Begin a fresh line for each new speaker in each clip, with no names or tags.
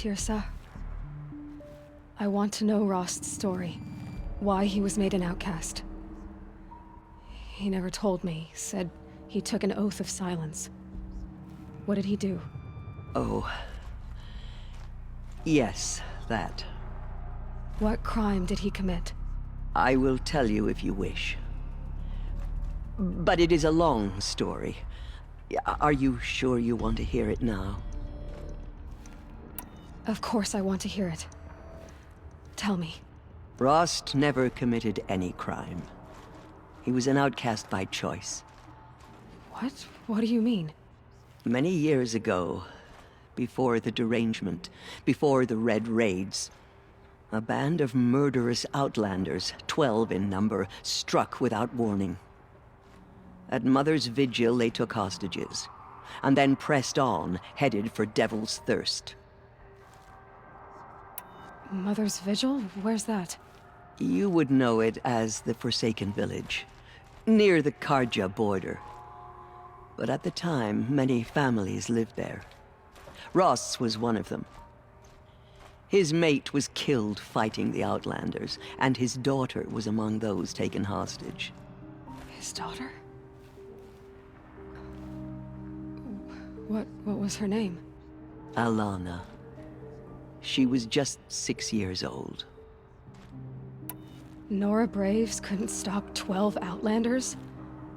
Teersa. I want to know Rost's story. Why he was made an outcast. He never told me. Said he took an oath of silence. What did he do?
Oh. Yes, that.
What crime did he commit?
I will tell you if you wish. But it is a long story. Are you sure you want to hear it now?
Of course I want to hear it. Tell me.
Rost never committed any crime. He was an outcast by choice.
What? What do you mean?
Many years ago, before the derangement, before the Red Raids, a band of murderous outlanders, 12 in number, struck without warning. At Mother's Vigil, they took hostages, and then pressed on, headed for Devil's Thirst.
Mother's Vigil? Where's that?
You would know it as the Forsaken Village, near the Karja border. But at the time, many families lived there. Rost's was one of them. His mate was killed fighting the Outlanders, and his daughter was among those taken hostage.
His daughter? What was her name?
Alana. She was just 6 years old.
Nora Braves couldn't stop 12 Outlanders?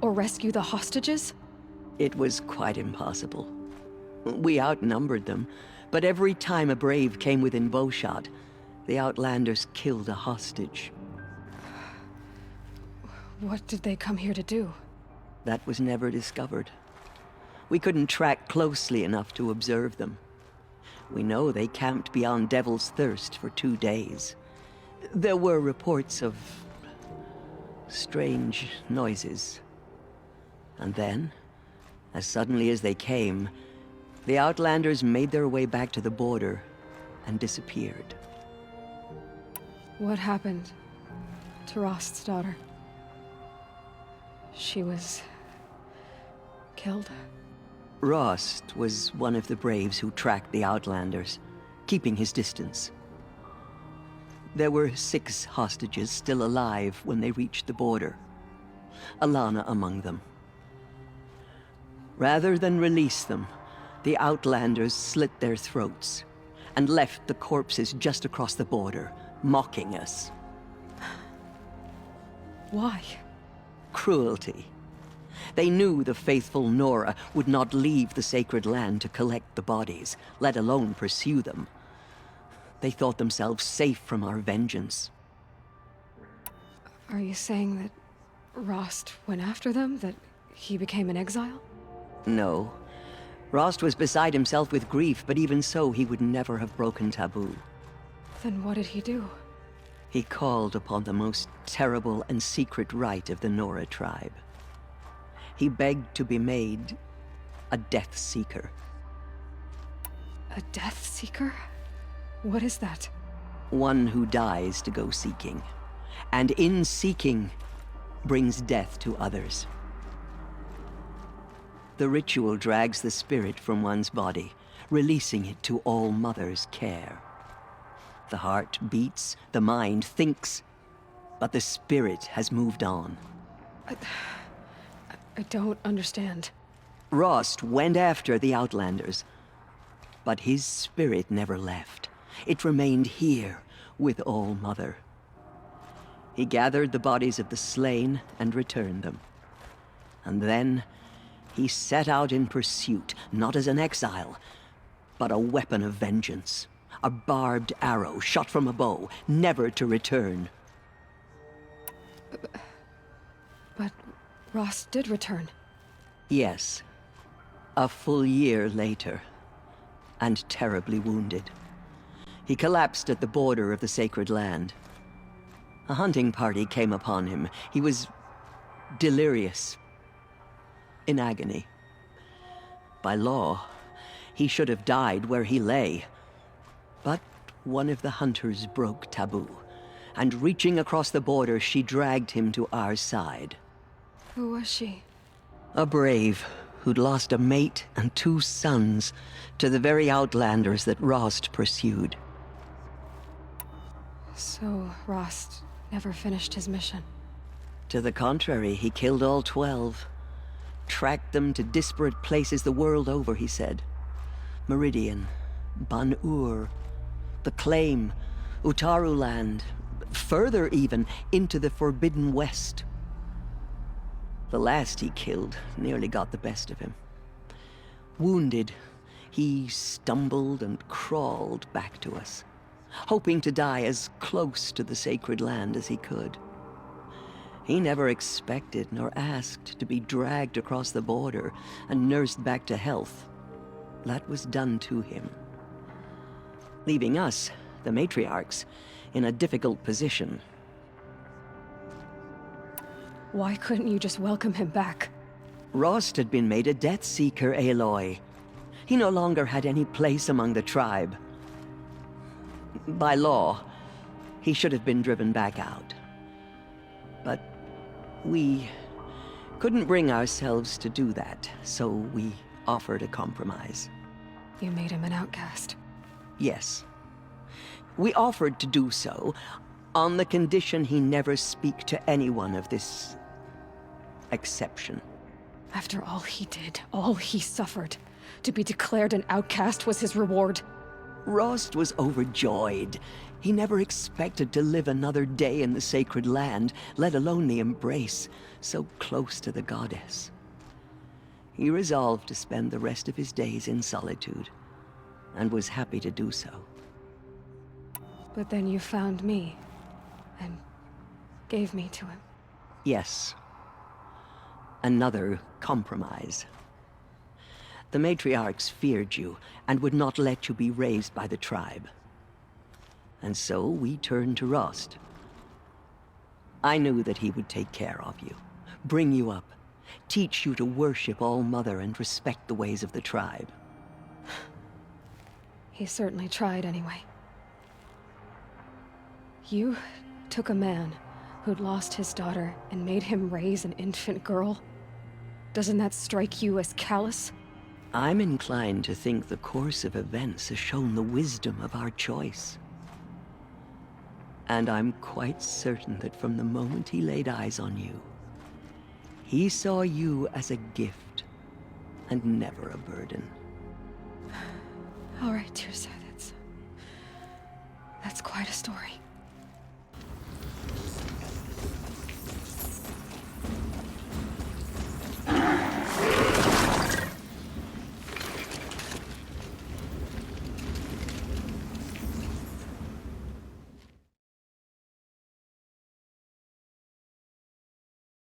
Or rescue the hostages?
It was quite impossible. We outnumbered them, but every time a Brave came within bowshot, the Outlanders killed a hostage.
What did they come here to do?
That was never discovered. We couldn't track closely enough to observe them. We know they camped beyond Devil's Thirst for 2 days. There were reports of strange noises. And then, as suddenly as they came, the Outlanders made their way back to the border and disappeared.
What happened to Rost's daughter? She was killed?
Rost was one of the Braves who tracked the Outlanders, keeping his distance. There were 6 hostages still alive when they reached the border, Alana among them. Rather than release them, the Outlanders slit their throats and left the corpses just across the border, mocking us.
Why?
Cruelty. They knew the faithful Nora would not leave the sacred land to collect the bodies, let alone pursue them. They thought themselves safe from our vengeance.
Are you saying that Rost went after them? That he became an exile?
No. Rost was beside himself with grief, but even so, he would never have broken taboo.
Then what did he do?
He called upon the most terrible and secret rite of the Nora tribe. He begged to be made a Death Seeker.
A Death Seeker? What is that?
One who dies to go seeking, and in seeking, brings death to others. The ritual drags the spirit from one's body, releasing it to All Mother's care. The heart beats, the mind thinks, but the spirit has moved on.
I don't understand.
Rost went after the Outlanders, but his spirit never left. It remained here with All Mother. He gathered the bodies of the slain and returned them. And then he set out in pursuit, not as an exile, but a weapon of vengeance. A barbed arrow shot from a bow, never to return.
But Rost did return.
Yes. A full year later, and terribly wounded. He collapsed at the border of the sacred land. A hunting party came upon him. He was delirious, in agony. By law, he should have died where he lay. But one of the hunters broke taboo, and reaching across the border, she dragged him to our side.
Who was she?
A brave who'd lost a mate and 2 sons to the very outlanders that Rost pursued.
So, Rost never finished his mission.
To the contrary, he killed all 12. Tracked them to disparate places the world over, he said. Meridian, Ban-Ur, the Claim, Utaru Land, further even, into the Forbidden West. The last he killed nearly got the best of him. Wounded, he stumbled and crawled back to us, hoping to die as close to the sacred land as he could. He never expected nor asked to be dragged across the border and nursed back to health. That was done to him, leaving us, the matriarchs, in a difficult position.
Why couldn't you just welcome him back?
Rost had been made a Death Seeker, Aloy. He no longer had any place among the tribe. By law, he should have been driven back out. But we couldn't bring ourselves to do that, so we offered a compromise.
You made him an outcast.
Yes. We offered to do so on the condition he never speak to anyone of this exception.
After all he did, all he suffered, to be declared an outcast was his reward.
Rost was overjoyed. He never expected to live another day in the sacred land, let alone the embrace, so close to the goddess. He resolved to spend the rest of his days in solitude, and was happy to do so.
But then you found me, and gave me to him.
Yes. Another compromise. The matriarchs feared you, and would not let you be raised by the tribe. And so we turned to Rost. I knew that he would take care of you, bring you up, teach you to worship All-Mother and respect the ways of the tribe.
He certainly tried anyway. You took a man who'd lost his daughter and made him raise an infant girl? Doesn't that strike you as callous?
I'm inclined to think the course of events has shown the wisdom of our choice. And I'm quite certain that from the moment he laid eyes on you, he saw you as a gift, and never a burden.
All right, Teersa, that's quite a story.